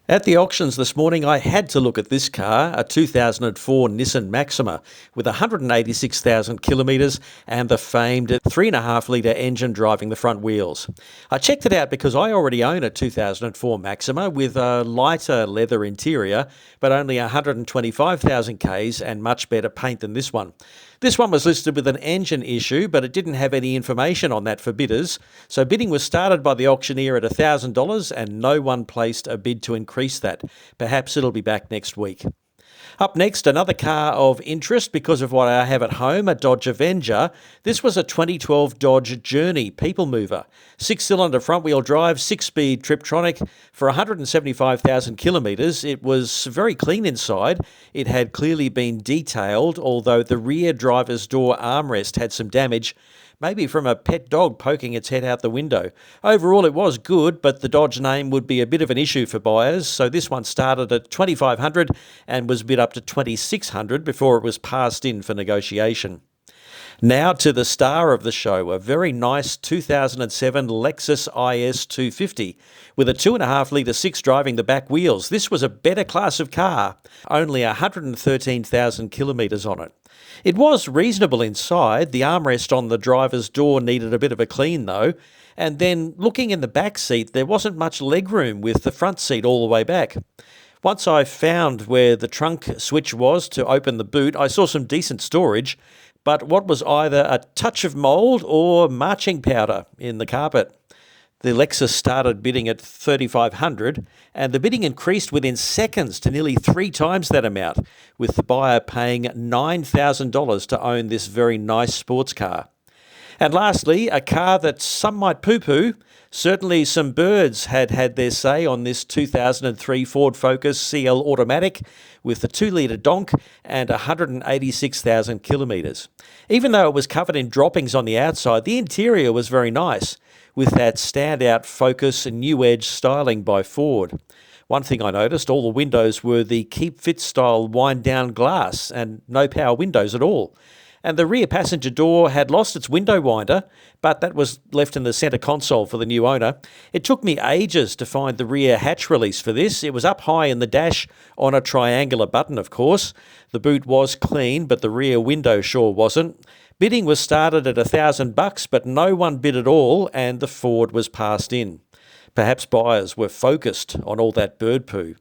At the auctions this morning, I had to look at this car, a 2004 Nissan Maxima with 186,000 kilometres and the famed 3.5 litre engine driving the front wheels. I checked it out because I already own a 2004 Maxima with a lighter leather interior, but only 125,000 Ks and much better paint than this one. This one was listed with an engine issue, but it didn't have any information on that for bidders, so bidding was started by the auctioneer at $1,000 and no one placed a bid to increase that. Perhaps it'll be back next week. Up next, another car of interest because of what I have at home, a Dodge Avenger. This was a 2012 Dodge Journey people mover. 6-cylinder front-wheel drive, 6-speed Triptronic. For 175,000 kilometres, it was very clean inside. It had clearly been detailed, although the rear driver's door armrest had some damage, maybe from a pet dog poking its head out the window. Overall, it was good, but the Dodge name would be a bit of an issue for buyers, so this one started at $2,500 and was bid up to $2,600 before it was passed in for negotiation. Now to the star of the show, a very nice 2007 Lexus IS 250 with a 2.5 litre 6 driving the back wheels. This was a better class of car, only 113,000 kilometres on it. It was reasonable inside. The armrest on the driver's door needed a bit of a clean though. And then looking in the back seat, there wasn't much legroom with the front seat all the way back. Once I found where the trunk switch was to open the boot, I saw some decent storage, but what was either a touch of mould or marching powder in the carpet. The Lexus started bidding at $3,500 and the bidding increased within seconds to nearly 3 times that amount, with the buyer paying $9,000 to own this very nice sports car. And lastly, a car that some might poo-poo. Certainly some birds had their say on this 2003 Ford Focus CL Automatic with the 2-litre donk and 186,000 kilometres. Even though it was covered in droppings on the outside, the interior was very nice, with that standout Focus and New Edge styling by Ford. One thing I noticed, all the windows were the Keep Fit style wind-down glass and no power windows at all. And the rear passenger door had lost its window winder, but that was left in the centre console for the new owner. It took me ages to find the rear hatch release for this. It was up high in the dash on a triangular button, of course. The boot was clean, but the rear window sure wasn't. Bidding was started at $1,000, but no one bid at all, and the Ford was passed in. Perhaps buyers were focused on all that bird poo.